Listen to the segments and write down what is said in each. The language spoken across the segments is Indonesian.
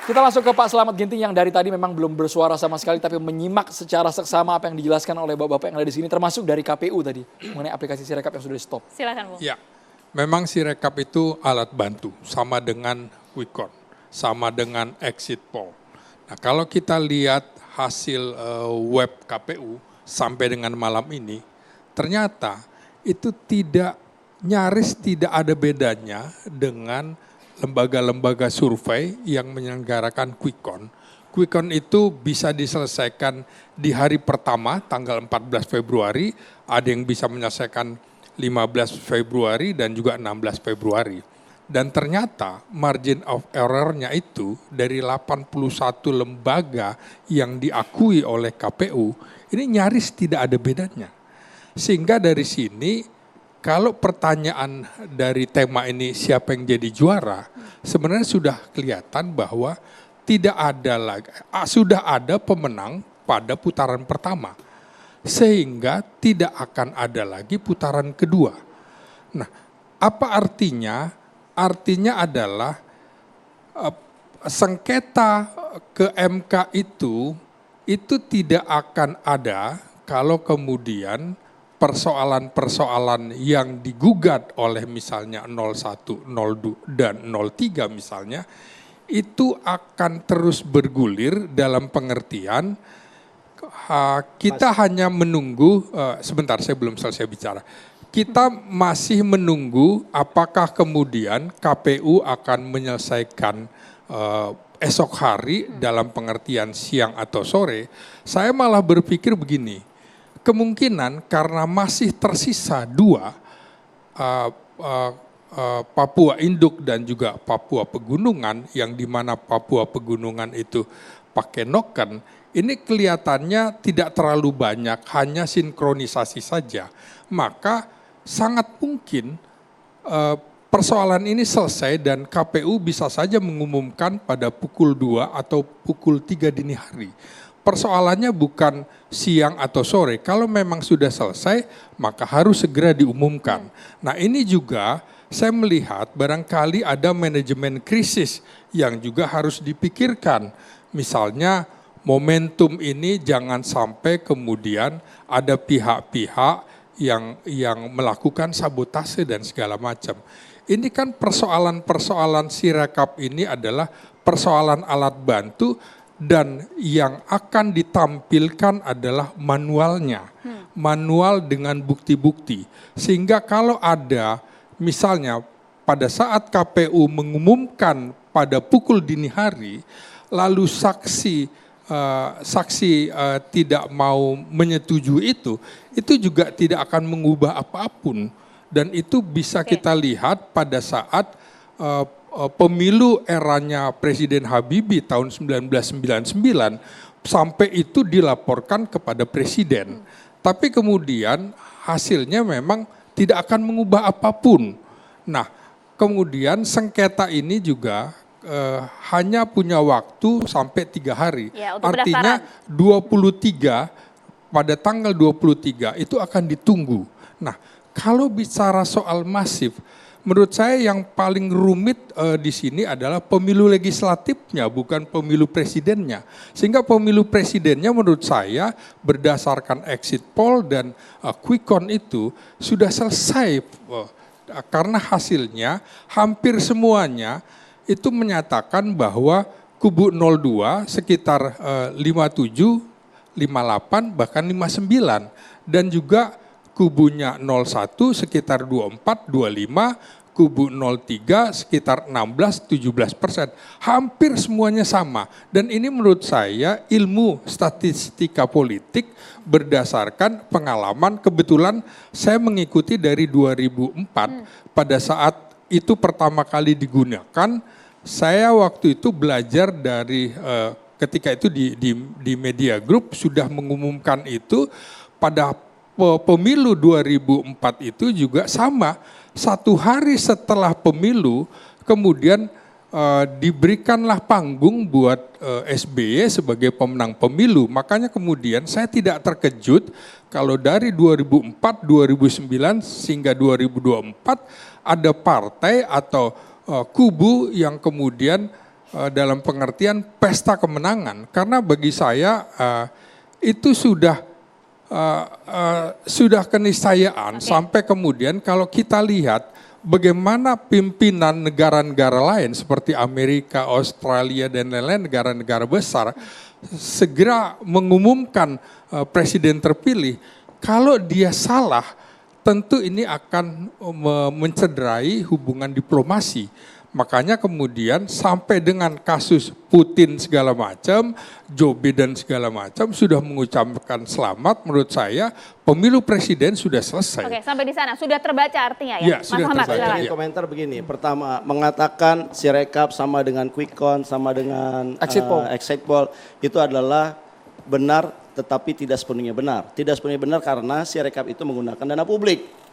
Kita langsung ke Pak Slamet Ginting yang dari tadi memang belum bersuara sama sekali tapi menyimak secara seksama apa yang dijelaskan oleh bapak-bapak yang ada di sini termasuk dari KPU tadi mengenai aplikasi Sirekap yang sudah di stop. Silakan, Bung. Ya, memang Sirekap itu alat bantu sama dengan quick count, sama dengan exit poll. Nah, kalau kita lihat hasil web KPU sampai dengan malam ini, ternyata itu nyaris tidak ada bedanya dengan lembaga-lembaga survei yang menyelenggarakan quick count. Quick count itu bisa diselesaikan di hari pertama tanggal 14 Februari, ada yang bisa menyelesaikan 15 Februari dan juga 16 Februari. Dan ternyata margin of error-nya itu dari 81 lembaga yang diakui oleh KPU, ini nyaris tidak ada bedanya. Sehingga dari sini kalau pertanyaan dari tema ini siapa yang jadi juara, sebenarnya sudah kelihatan bahwa tidak ada lagi, sudah ada pemenang pada putaran pertama. Sehingga tidak akan ada lagi putaran kedua. Nah, apa artinya? Artinya adalah sengketa ke MK itu tidak akan ada kalau kemudian persoalan-persoalan yang digugat oleh misalnya 01, 02, dan 03 misalnya, itu akan terus bergulir dalam pengertian kita hanya menunggu, sebentar saya belum selesai bicara. Kita masih menunggu apakah kemudian KPU akan menyelesaikan esok hari dalam pengertian siang atau sore. Saya malah berpikir begini, kemungkinan karena masih tersisa dua, Papua Induk dan juga Papua Pegunungan, yang dimana Papua Pegunungan itu pakai noken, ini kelihatannya tidak terlalu banyak, hanya sinkronisasi saja. Maka sangat mungkin persoalan ini selesai dan KPU bisa saja mengumumkan pada pukul 2 atau pukul 3 dini hari. Persoalannya bukan siang atau sore. Kalau memang sudah selesai, maka harus segera diumumkan. Nah, ini juga saya melihat barangkali ada manajemen krisis yang juga harus dipikirkan. Misalnya momentum ini jangan sampai kemudian ada pihak-pihak yang melakukan sabotase dan segala macam. Ini kan persoalan-persoalan Sirekap ini adalah persoalan alat bantu, dan yang akan ditampilkan adalah manualnya, manual dengan bukti-bukti. Sehingga kalau ada misalnya pada saat KPU mengumumkan pada pukul dini hari, lalu saksi tidak mau menyetujui itu juga tidak akan mengubah apapun. Dan itu bisa kita lihat pada saat pemilu eranya Presiden Habibie tahun 1999 sampai itu dilaporkan kepada Presiden. Tapi kemudian hasilnya memang tidak akan mengubah apapun. Nah, kemudian sengketa ini juga hanya punya waktu sampai 3 hari. Ya, artinya 23 pada tanggal 23 itu akan ditunggu. Nah, kalau bicara soal masif, menurut saya yang paling rumit di sini adalah pemilu legislatifnya, bukan pemilu presidennya. Sehingga pemilu presidennya menurut saya berdasarkan exit poll dan quick count itu sudah selesai. Karena hasilnya hampir semuanya itu menyatakan bahwa kubu 02 sekitar 57, 58, bahkan 59. Dan juga kubunya 01 sekitar 24, 25, kubu 03 sekitar 16-17%. Hampir semuanya sama. Dan ini menurut saya ilmu statistika politik berdasarkan pengalaman. Kebetulan saya mengikuti dari 2004 pada saat itu pertama kali digunakan. Saya waktu itu belajar dari ketika itu di media group sudah mengumumkan itu. Pada pemilu 2004 itu juga sama. 1 hari setelah pemilu kemudian diberikanlah panggung buat SBY sebagai pemenang pemilu. Makanya kemudian saya tidak terkejut kalau dari 2004, 2009 hingga 2024 ada partai atau kubu yang kemudian dalam pengertian pesta kemenangan. Karena bagi saya itu sudah keniscayaan sampai kemudian kalau kita lihat bagaimana pimpinan negara-negara lain seperti Amerika, Australia dan lain-lain negara-negara besar segera mengumumkan presiden terpilih. Kalau dia salah, tentu ini akan mencederai hubungan diplomasi. Makanya kemudian sampai dengan kasus Putin segala macam, Joe Biden segala macam sudah mengucapkan selamat, menurut saya pemilu presiden sudah selesai. Oke, sampai di sana sudah terbaca artinya Ya, ya, Mas sudah Muhammad. terbaca. Silakan. Iya. Komentar begini, pertama mengatakan Sirekap sama dengan Quick Count sama dengan exit poll itu adalah benar tetapi tidak sepenuhnya benar. Tidak sepenuhnya benar karena Sirekap itu menggunakan dana publik.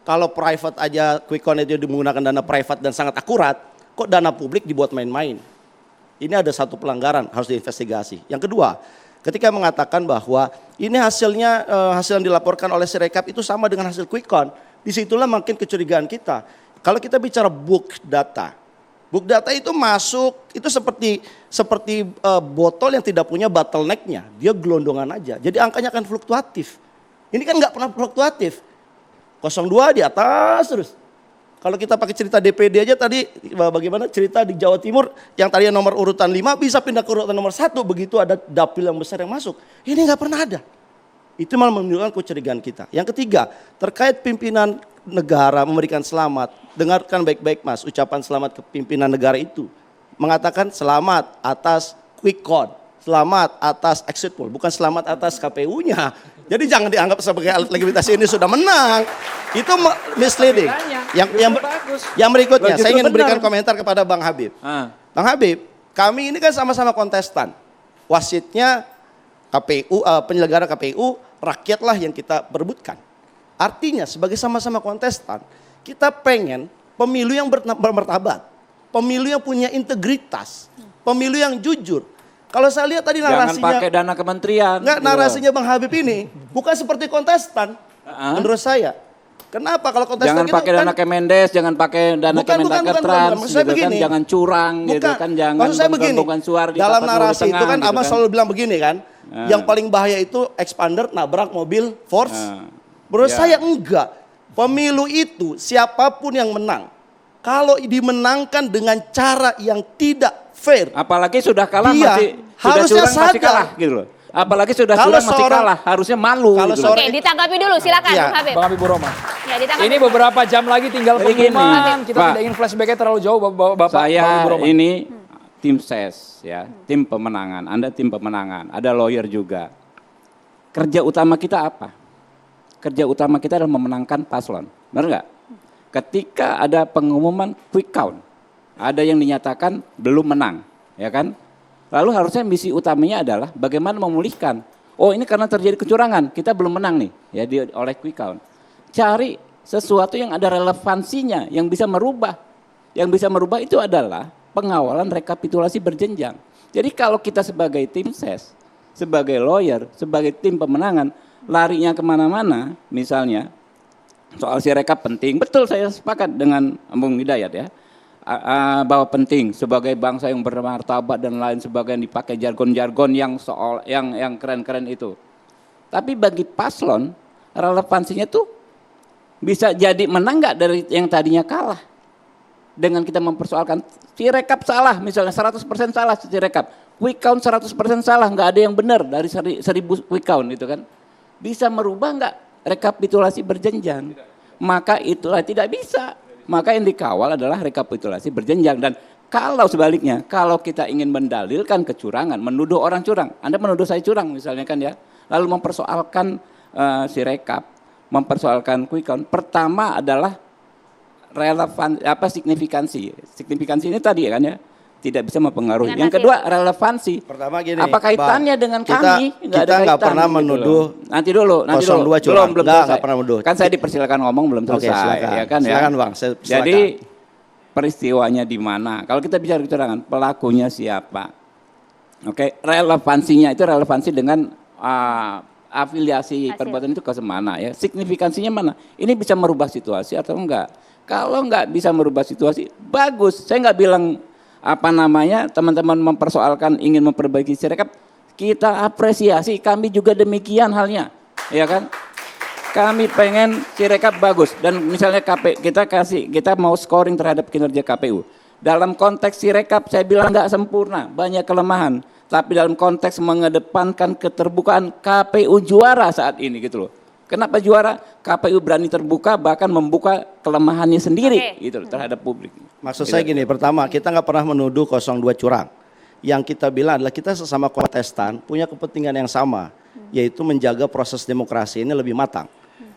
Kalau private aja Quick Count itu menggunakan dana private dan sangat akurat, kok dana publik dibuat main-main? Ini ada satu pelanggaran harus diinvestigasi. Yang kedua, ketika mengatakan bahwa ini hasilnya hasil yang dilaporkan oleh Sirekap itu sama dengan hasil Quick Count, disitulah makin kecurigaan kita. Kalau kita bicara book data itu masuk itu seperti botol yang tidak punya bottleneck-nya, dia gelondongan aja. Jadi angkanya akan fluktuatif. Ini kan nggak pernah fluktuatif. 02 di atas terus. Kalau kita pakai cerita DPD aja tadi bagaimana cerita di Jawa Timur yang tadinya nomor urutan 5 bisa pindah ke urutan nomor 1 begitu ada dapil yang besar yang masuk. Ini nggak pernah ada. Itu malah menunjukkan kecurigaan kita. Yang ketiga, terkait pimpinan negara memberikan selamat. Dengarkan baik-baik Mas, ucapan selamat ke pimpinan negara itu. Mengatakan selamat atas quick count, selamat atas exit poll, bukan selamat atas KPU-nya. Jadi jangan dianggap sebagai alat legitimasi ini sudah menang. Itu misleading. Yang berikutnya, saya ingin berikan komentar kepada Bang Habib. Bang Habib, kami ini kan sama-sama kontestan. Wasitnya KPU, penyelenggara KPU, rakyatlah yang kita perebutkan. Artinya sebagai sama-sama kontestan, kita pengen pemilu yang bermartabat, pemilu yang punya integritas, pemilu yang jujur. Kalau saya lihat tadi narasinya, jangan pakai dana kementerian. Enggak, narasinya Bang Habib ini bukan seperti kontestan, menurut saya. Kenapa kalau kontestan jangan pakai dana Kemendes, jangan pakai dana Kementerian Trans, maksud saya gitu kan, begini. jangan curang, gitu kan, jangan maksud saya begini, suara di dalam papan narasi tengah, itu kan gitu Abang selalu bilang begini kan, yang paling bahaya itu expander nabrak mobil Force. Menurut saya enggak, pemilu itu siapapun yang menang, kalau dimenangkan dengan cara yang tidak fair, apalagi sudah kalah dia masih harusnya sudah curang masih sadar. kalah gitu loh. Apalagi sudah Kalau curang masih seorang- kalah, harusnya malu kalau gitu loh. seorang- Oke, ditanggapi dulu silakan Iya. Bang Habib. Bang Habibur Rahman. Ya, ditanggapi. Ini beberapa jam lagi tinggal Jadi gini, pengumuman. Kita Pak. tidak ingin flashback-nya terlalu jauh Bapak Bang Saya Habibur Rahman. ini tim ses ya, tim pemenangan. Anda tim pemenangan, ada lawyer juga. Kerja utama kita apa? Kerja utama kita adalah memenangkan paslon. Benar nggak? Ketika ada pengumuman quick count, ada yang dinyatakan belum menang, ya kan? Lalu harusnya misi utamanya adalah bagaimana memulihkan. Oh, ini karena terjadi kecurangan, kita belum menang nih, ya oleh quick count. Cari sesuatu yang ada relevansinya, yang bisa merubah. Yang bisa merubah itu adalah pengawalan rekapitulasi berjenjang. Jadi kalau kita sebagai tim ses, sebagai lawyer, sebagai tim pemenangan, larinya kemana-mana, misalnya soal Sirekap penting, betul saya sepakat dengan Bung Hidayat ya, bahwa penting sebagai bangsa yang bermartabat dan lain sebagainya dipakai jargon-jargon yang soal yang keren-keren itu. Tapi bagi paslon relevansinya tuh bisa jadi menang nggak dari yang tadinya kalah. Dengan kita mempersoalkan Sirekap salah, misalnya 100% salah Sirekap. Quick count 100% salah, nggak ada yang benar dari 1000 quick count itu kan. Bisa merubah nggak rekapitulasi berjenjang? Maka itulah tidak bisa. Maka yang dikawal adalah rekapitulasi berjenjang. Dan kalau sebaliknya, kalau kita ingin mendalilkan kecurangan, menuduh orang curang. Anda menuduh saya curang misalnya kan ya. Lalu mempersoalkan Sirekap, mempersoalkan quick count. Pertama adalah relevan signifikansi. Signifikansi ini tadi kan ya. Tidak bisa mempengaruhi. Yang kedua relevansi. Pertama gini, apa kaitannya Bang, dengan kita- kami? kita nggak pernah gitu menuduh loh. Nanti dulu. 02 curang. Belum Nggak selesai. pernah menuduh. Kan saya dipersilakan ngomong belum Oke, selesai. silakan. Ya kan Silakan, ya. Bang, silakan. Jadi peristiwanya di mana? Kalau kita bicara kecurangan, pelakunya siapa? Oke, relevansinya itu relevansi dengan afiliasi Hasil. perbuatan itu ke mana ya? Signifikansinya mana? Ini bisa merubah situasi atau enggak? Kalau enggak bisa merubah situasi, bagus. Saya enggak bilang teman-teman mempersoalkan ingin memperbaiki Sirekap, kita apresiasi, kami juga demikian halnya, ya kan? Kami pengen Sirekap bagus dan misalnya kita mau scoring terhadap kinerja KPU. Dalam konteks Sirekap saya bilang nggak sempurna, banyak kelemahan. Tapi dalam konteks mengedepankan keterbukaan, KPU juara saat ini gitu loh. Kenapa juara? KPU berani terbuka bahkan membuka kelemahannya sendiri gitu loh, terhadap publik. Maksud saya gini, pertama kita nggak pernah menuduh 02 curang. Yang kita bilang adalah kita sesama kontestan punya kepentingan yang sama, yaitu menjaga proses demokrasi ini lebih matang.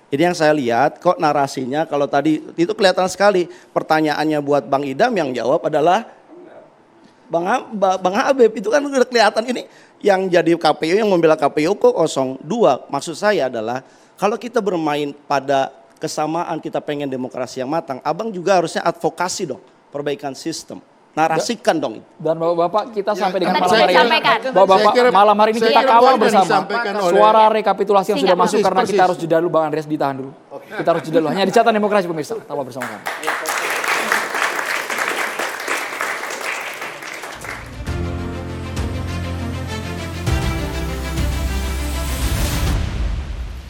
Ini yang saya lihat kok narasinya kalau tadi itu kelihatan sekali pertanyaannya buat Bang Idam yang jawab adalah Bang Habib, itu kan udah kelihatan ini yang jadi KPU yang membela KPU kok 02. Maksud saya adalah kalau kita bermain pada kesamaan kita pengen demokrasi yang matang, abang juga harusnya advokasi dong perbaikan sistem. Narasikan dong. Dan Bapak-Bapak kita sampai dengan Tadi malam sudah hari ini. disampaikan. Bapak-Bapak malam hari ini kita kawal bersama disampaikan oleh- suara rekapitulasi yang sudah Singkat. masuk karena Persis. kita harus jeda dulu. Bang Andreas ditahan dulu. Kita harus jeda dulu. Hanya di Catatan Demokrasi pemirsa. Tetaplah bersama kami.